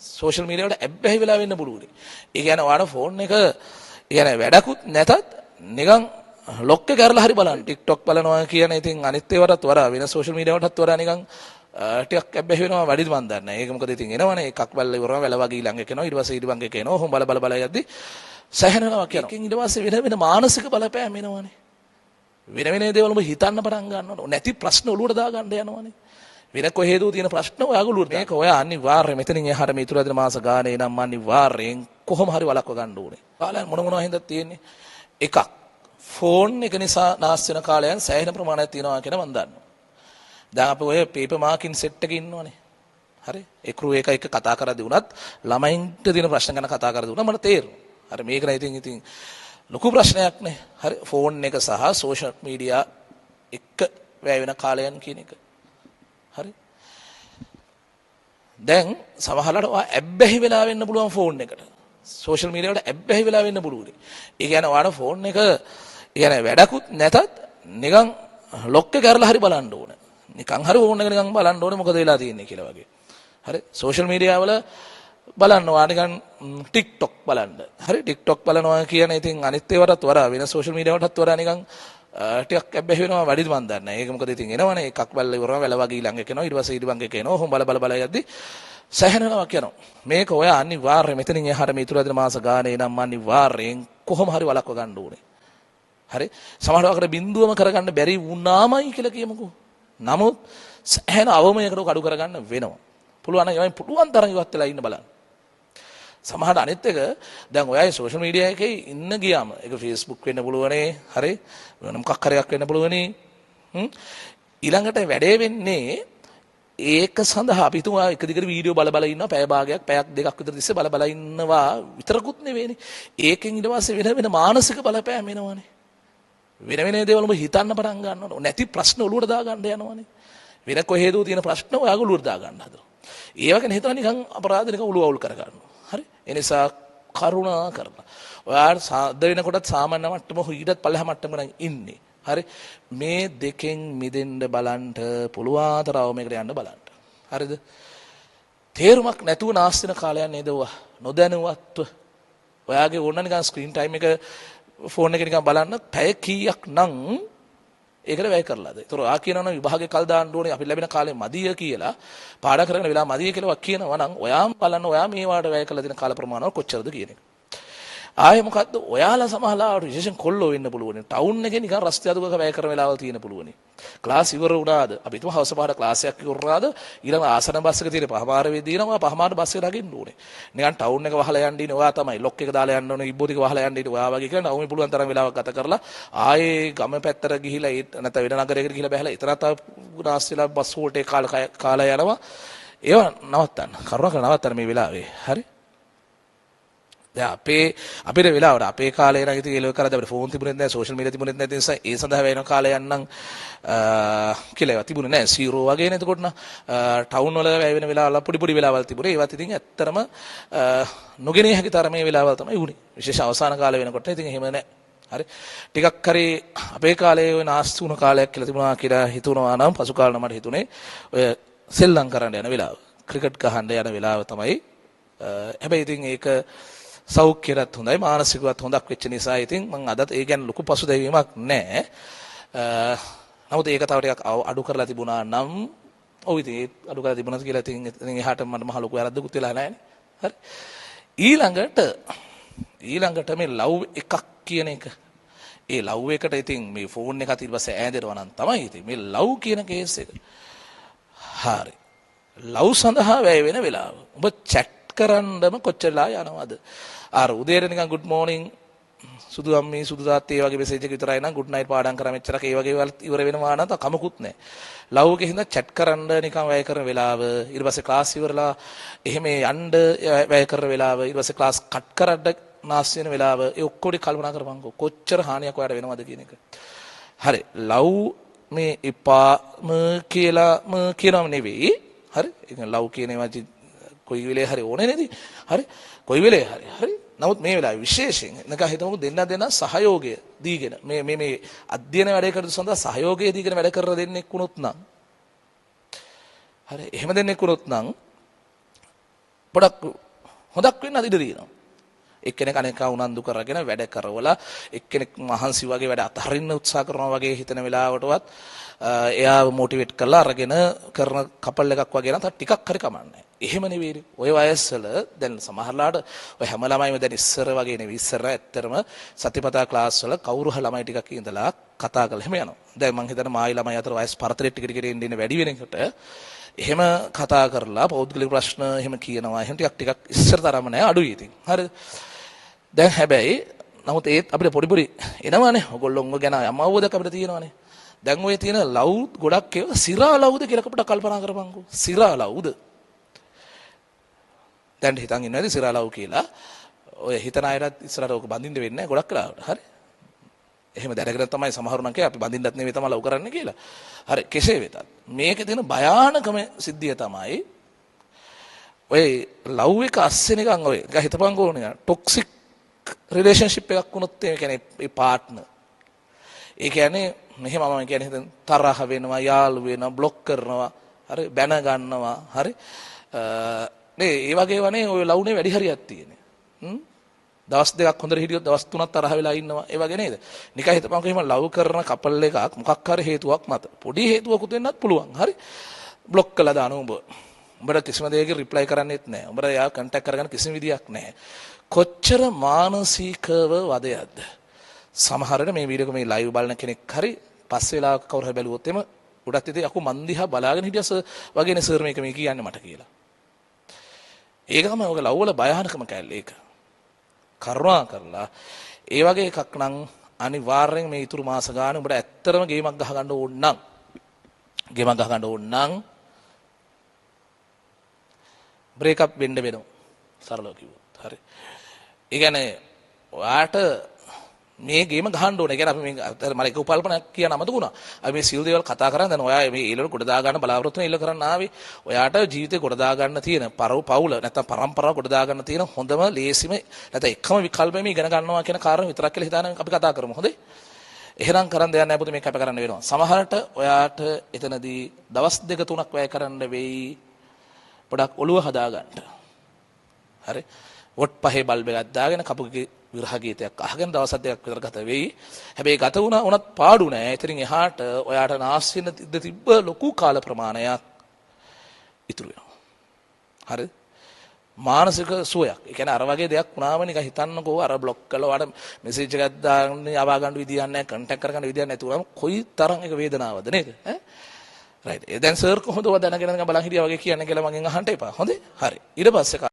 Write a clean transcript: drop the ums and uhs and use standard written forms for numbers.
Social media වලට ඇබ්බැහි වෙලා වෙන්න පුළුවන්. ඒ කියන්නේ ඔයාලා ෆෝන් එක කියන්නේ වැඩකුත් නැතත් නිකන් ලොක් එක කරලා හරි බලන්න. TikTok බලනවා කියන ඉතින් අනිත් ඒවාටත් වඩා වෙන සෝෂල් මීඩියා වලටත් වඩා නිකන් ටිකක් ඇබ්බැහි වෙනවා වැඩිද මන් දන්නේ. ඒක මොකද ඉතින් එනවනේ එකක් බැලලා ඉවරම වැල වගේ ළඟ එකනවා ඊට පස්සේ ඊට එක එනවා. ඔහොම බල බල බල යද්දි සැහැනෙනවා කියනවා. ඒකෙන් ඊට පස්සේ වෙන වෙන මානසික බලපෑම් එනවනේ. වෙන වෙන දේවල් ඔබ හිතන්න පටන් ගන්නවා. නැති ප්‍රශ්න ඔලුවට දා ගන්න යනවනේ. වෙන කොහෙදෝ තියෙන ප්‍රශ්න ඔයාගේ ඔලුවට මේක ඔයා අනිවාර්යයෙන් මෙතනින් එහාට මේ ඉතුරු මාස ගානේ නම් අනිවාර්යයෙන් කොහොම හරි වළක්ව ගන්න ඕනේ. කාලයන් මොනවා හින්දාද තියෙන්නේ? එකක් ෆෝන් එක නිසා නාස් වෙන කාලයන් සෑහෙන ප්‍රමාණයක් තියෙනවා කියලා මම දන්නවා. දැන් අපි ඔය පේපර් මාකින් සෙට් එකේ ඉන්නවනේ. හරි? ඒ ක්‍රූ එක කතා කරද්දී උනත් ළමයින්ට තියෙන ප්‍රශ්න ගැන කතා කරද්දී උනත් මට තේරෙනවා. හරි මේක නම් ඉතින් ලොකු ප්‍රශ්නයක් නේ. හරි ෆෝන් එක සහ සෝෂල් මීඩියා එක වැය වෙන කාලයන් කියන එක. හරි. දැන් සමහරවිට ඔයා ඇබ්බැහි වෙලා වෙන්න පුළුවන් ෆෝන් එකට. සෝෂල් මීඩියා වලට ඇබ්බැහි වෙලා වෙන්න පුළුවන්. ඒ කියන්නේ ඔයාලා ෆෝන් එක කියන්නේ වැඩකුත් නැතත් නිකන් ලොක් එක කරලා හරි බලන්න ඕන. නිකන් හරි ෆෝන් එක නිකන් බලන්න ඕනේ මොකද වෙලා තියෙන්නේ කියලා වගේ. හරි සෝෂල් මීඩියා වල බලන්න ඔයා නිකන් TikTok බලන්න. හරි TikTok බලනවා කියන ඉතින් අනිත් ඒවාටත් වඩා වෙන සෝෂල් මීඩියා වලටත් වඩා නිකන් ටිකක් ඇබ්බැහි වෙනවා වැඩිද මන් දන්නේ. ඒක මොකද ඉතින් එනවනේ එකක් බැලලා ඉවරම වැල වගේ ළඟ එකනවා ඊට පස්සේ ඊට එක එනවා. ඔහොම බල බල බල යද්දි සැහැනෙනවා කියනවා. මේක ඔයා අනිවාර්යයෙන් මෙතනින් එහාට මේ ඉතුරු මාස ගානේ නම් අනිවාර්යයෙන් කොහොම හරි වළක්ව ගන්න ඕනේ. හරි සමහරවකට බින්දුවම කරගන්න බැරි වුණාමයි කියලා කියමුකෝ. නමුත් සැහැන අවමයකට කඩු කරගන්න වෙනවා. පුළුවන් නම් යමෙන් පුළුවන් තරම් ඉවත් වෙලා ඉන්න බලන්න. සමහරට අනිත් එක දැන් ඔයයි සෝෂල් මීඩියා එකේ ඉන්න ගියාම ඒක Facebook වෙන්න පුළුවනේ. හරි වෙන මොකක් හරි එකක් වෙන්න පුළුවනේ. ඊළඟට වැඩේ වෙන්නේ ඒක සඳහා අපි තුමා එක දිගට වීඩියෝ බල බල ඉන්නවා පැය භාගයක් පැයක් දෙකක් විතර තිස්සේ බල බල ඉන්නවා විතරකුත් නෙවෙයිනේ. ඒකෙන් ඊට පස්සේ වෙන වෙන මානසික බලපෑම් එනවනේ. වෙන වෙන දේවල් ඔබ හිතන්න පටන් ගන්නවා. නැති ප්‍රශ්න ඔලුවට දා ගන්න යනවනේ. වෙන කොහෙදෝ තියෙන ප්‍රශ්න ඔයාගේ ඔලුවට දා ගන්න හදනවා. ඒව ගැන හිතලා නිකන් අපරාධ නිකන් ඔලුව අවුල් කර ගන්නවා. හරි? ඒ නිසා කරුණා කරලා ඔයාලා සාද වෙනකොටත් සාමාන්‍ය මට්ටම ඊටත් පල්ලෙහා මට්ටමකට ඉන්නේ. හරි? මේ දෙකෙන් මිදෙන්න බලන්න පුළුවන් තරම මේකට යන්න බලන්න. හරිද? තේරුමක් නැතුව නාස්ති වෙන කාලයක් නේද ඔයා? නොදැනුවත්ව ඔයාගේ ඕන නිකන් ස්ක්‍රීන් ටයිම් එක ෆෝන් එකේ නිකන් බලන්න පැය කීයක් නම් ඒකට වැය කරලාද? ඒතර ආ කියනවනම් විභාගේ කල් දාන්න ඕනේ අපි ලැබෙන කාලේ මදිය කියලා පාඩම් කරගෙන වෙලා මදිය කියලා කියනවා නම් ඔයාම බලන්න ඔයා මේ වාට වැය කරලා දෙන කාල ප්‍රමාණය කොච්චරද කියන එක. ආයේ මොකද්ද ඔයාලා සමහරවිට විශේෂයෙන් කොල්ලෝ වෙන්න පුළුවන්. ටවුන් එකේ නිකන් රස්තිය අදුගක වැය කරන වෙලාවල් තියෙන පුළුවන්. ක්ලාස් ඉවර වුණාද? අපි හිතමු හවස පාර ක්ලාස් එකක් ඉවර වුණාද? ඊළඟ ආසන බස් එක තියෙන පහමාර වෙදී නම් ඔයා පහමාර බස් එක ළඟින් ඕනේ. නිකන් ටවුන් එක වහලා යන්න ඉන්නේ ඔයා තමයි. ලොක් එක දාලා යන්න ඕනේ. ඉබ්බෝ ටික වහලා යන්න ඉන්නේ ඔයා වගේ කියලා නවුමේ පුළුවන් තරම් වෙලාවක් ගත කරලා ආයේ ගම පැත්තට ගිහිලා නැත්නම් වෙන නගරයකට ගිහිලා බැලලා එතරම් නාස්තිලා බස් වලට කාලා යනවා. ඒව නවත්තන්න. කරුණාකර නවත්තන්න මේ වෙලාවේ. හරි? දැන් අපේ වෙලාවට අපේ කාලේ නම් ඉතින් ඒලෝ කරද්දී අපිට ෆෝන් තිබුණෙත් නැහැ සෝෂල් මීඩියා තිබුණෙත් නැති නිසා ඒ සඳහා වෙන කාලයක් නම් කියලා ඒවා තිබුණේ නැහැ 0 වගේ නේද එතකොට නම් ටවුන් වල වැය වෙන වෙලාවල් පොඩි වෙලාවල් තිබුණේ ඒවත් ඉතින් ඇත්තටම නොගෙනිය හැකි තරමේ වෙලාවල් තමයි වුණේ විශේෂ අවසාන කාලේ වෙනකොට ඉතින් එහෙම නැහැ හරි ටිකක් හරි අපේ කාලේ ওই නාස්ති වුණ කාලයක් කියලා තිබුණා කියලා හිතුණා නම් පසු කාලේ මට හිතුනේ ඔය සෙල්ලම් කරන්න යන වෙලාව ක්‍රිකට් ගහන්න යන වෙලාව තමයි හැබැයි ඉතින් ඒක සෞඛ්‍යයත් හොඳයි මානසිකවත් හොඳක් වෙච්ච නිසා ඉතින් මම අදත් ඒ ගැන ලොකු පසුතැවීමක් නැහැ. නමුත් ඒක තව ටිකක් අඩු කරලා තිබුණා නම් ඔව් ඉතින් ඒ අඩු කරලා තිබුණා කියලා ඉතින් එහාට මට මහ ලොකු වැරද්දකුත් වෙලා නැහැ නේ. හරි. ඊළඟට මේ ලව් එකක් කියන එක. ඒ ලව් එකට ඉතින් මේ ෆෝන් එකත් ඊට පස්සේ ඈදෙනවා නම් තමයි ඉතින් මේ ලව් කියන කේස් එක. හරි. ලව් සඳහා වැය වෙන වෙලාව. ඔබ chat කරන්නම කොච්චරලා යනවද? අර උදේට නිකන් good morning සුදු අම්මී සුදු තාත්තේ වගේ මෙසේජ් එක විතරයි නම් good night පාඩම් කරා මෙච්චරක් ඒ වගේ ඉවර වෙනවා නම් කමකුත් නැහැ. ලව් එකේ හින්දා chat කරන්න නිකන් වැය කරන වෙලාව ඊට පස්සේ ක්ලාස් ඉවරලා එහෙම යන්න වැය කරන වෙලාව ඊට පස්සේ ක්ලාස් කට් කරද්ද නාස්ති වෙන වෙලාව ඒ ඔක්කොම කල්පනා කරපන්කෝ කොච්චර හානියක් ඔයාලට වෙනවද කියන එක. හරි ලව් මේ එපාම කියනම නෙවෙයි. හරි ඒ කියන්නේ ලව් කියන ඒවා කොයි වෙලේ හරි ඕනේ නේද? හරි. කොයි වෙලේ හරි. නමුත් මේ වෙලාවේ විශේෂයෙන් නිකන් හිතමුකෝ දෙන්න සහයෝගය දීගෙන මේ අධ්‍යයන වැඩ කරන සඳහා සහයෝගය දීගෙන වැඩ කර දෙන්නෙක් වුණොත් නම් හරි එහෙම දෙන්නෙක් වුණොත් නම් පොඩක් හොදක් වෙන්න ඉඩ තියෙනවා. එක්කෙනෙක් අනේක උනන්දු කරගෙන වැඩ කරවලා එක්කෙනෙක් මහන්සි වගේ වැඩ අතහරින්න උත්සාහ කරනවා වගේ හිතන වෙලාවටවත් එයාව මොටිවේට් කරලා අරගෙන කරන කපල් එකක් වගේ නම් ටිකක් හරි කමන්නේ. එහෙම නෙවෙයි. ඔය වයස්වල දැන් සමහරලාට ඔය හැම ළමයිම දැන් ඉස්සර වගේ නෙවෙයි. ඉස්සර ඇත්තටම සතිපතා ක්ලාස් වල කවුරු හරි ළමයි ටිකක් ඉඳලා කතා කරලා එහෙම යනවා. දැන් මං හිතන්නේ මායි ළමයි අතර වයස් පරතරය ටික ටික ඉන්න වැඩි වෙන එකට එහෙම කතා කරලා පෞද්ගලික ප්‍රශ්න එහෙම කියනවා. එහෙම ටිකක් ඉස්සර තරම නෑ අඩුයි ඉතින්. හරිද? දැන් හැබැයි නමුත් ඒත් අපිට පොඩි පොඩි එනවානේ. ඔයගොල්ලෝ ගැන යම් අවබෝධයක් අපිට තියෙනවානේ. දැන් ඔය තියෙන ලව් ගොඩක් ඒවා සිරා ලව්ද කියලා අපිට කල්පනා කරපන්කෝ. සිරා ලව්ද? දැන් හිතන් ඉන්නවද සිරා ලව් කියලා? ඔය හිතන අයත් ඉස්සරහට ඔක බඳින්න වෙන්නේ නැහැ ගොඩක් වෙලාවට. හරි? එහෙම දැනගෙන තමයි සමහරු නම් අපි බඳින්නත් නෙවෙයි තමයි ලව් කරන්න කියලා. හරි කෙසේ වෙතත් මේකේ තියෙන භයානකම සිද්ධිය තමයි ඔය ලව් එක අස්සේ නිකන් ඔය හිතපන්කෝ නිකන් ටොක්සික් රිලේෂන්ෂිප් එකක් වුණොත් ඒ කියන්නේ ඒ පාර්ට්නර් ඒ කියන්නේ මෙහෙම මම කියන්නේ හිතෙන් තරහ වෙනවා යාළු වෙනවා බ්ලොක් කරනවා හරි බැන ගන්නවා හරි නේ ඒ වගේ වනේ ඔය ලව්නේ වැඩි හරියක් තියෙන්නේ දවස් දෙකක් හොඳට හිටියොත් දවස් තුනක් තරහ වෙලා ඉන්නවා ඒ වගේ නේද නිකන් හිතපන්කෝ එහෙම ලව් කරන කපල් එකක් මොකක් හරි හේතුවක් මත පොඩි හේතුවකුත් වෙන්නත් පුළුවන් හරි බ්ලොක් කළා දානවා උඹට කිසිම දෙයකින් රිප්ලයි කරන්නෙත් නැහැ උඹට යා කන්ටැක්ට් කරගන්න කිසිම විදියක් නැහැ කොච්චර මානසිකව වදයක්ද සමහරට මේ වීඩියෝ එක මේ ලයිව් බලන කෙනෙක් හරි පස්සේ වෙලාවක කවුරු හරි බැලුවොත් එම උඩත් ඉතින් අකු මන් දිහා බලාගෙන හිටියා සර් වගේනේ සර් මේක මේ කියන්නේ මට කියලා. ඒක තමයි ඔක ලව් වල භයානකම කැලේ ඒක. කරුණා කරලා ඒ වගේ එකක් නම් අනිවාර්යෙන් මේ ඊතුරු මාස ගානේ උඹට ඇත්තටම ගේමක් ගහ ගන්න ඕන නම් බ්‍රේක් අප් වෙන්න වෙනවා. සරලව කිව්වොත්. හරි. ඒ කියන්නේ ඔයාට මේ ගේම ගහන්න ඕනේ. ඒ කියන්නේ අපි මේ මම එක උපල්පනයක් කියන අමතකුණා. අපි මේ සිල් දේවල් කතා කරා දැන් ඔයා මේ ඊළඟ කොට දා ගන්න බලාපොරොත්තු වෙන ඊළ කරන්න ආවේ. ඔයාට ජීවිතේ කොට දා ගන්න තියෙන පවුල නැත්නම් පරම්පරාව කොට දා ගන්න තියෙන හොඳම ලේසිම නැත්නම් එකම විකල්පෙ මේ ඉගෙන ගන්නවා කියන කාරණා විතරක් කියලා හිතාන අපි කතා කරමු. හොඳේ? එහෙනම් කරන් දෙයක් නැහැ පුතේ මේක කැප කරන්න වෙනවා. සමහරට ඔයාට එතනදී දවස් 2-3ක් වැය කරන්න වෙයි. පොඩක් ඔළුව හදා ගන්න. හරි? වොට් පහේ බල්බ් එකක් දාගෙන කපුගේ විරහ ගීතයක් අහගෙන දවස් දෙකක් විතර ගත වෙයි. හැබැයි ගත වුණා උනත් පාඩු නෑ. එතනින් එහාට ඔයාට නාස්ති වෙන තිබ්බ ලොකු කාල ප්‍රමාණයක් ඉතුරු වෙනවා. හරි? මානසික සුවයක්. ඒ කියන්නේ අර වගේ දෙයක් වුණාම නිකන් හිතන්නකෝ අර බ්ලොක් කළා වාට මෙසේජ් එකක් දාන්නේ යවා ගන්න විදියක් නැහැ, කන්ටැක්ට් කරගන්න විදියක් නැතුවම කොයි තරම් එක වේදනාවක්ද නේද? ඈ? රයිට්. දැන් සර් කොහොමද ඔය දැනගෙන බලන් හිටියා වගේ කියන්නේ කියලා මගෙන් අහන්න එපා. හොඳේ? හරි. ඊට පස්සේ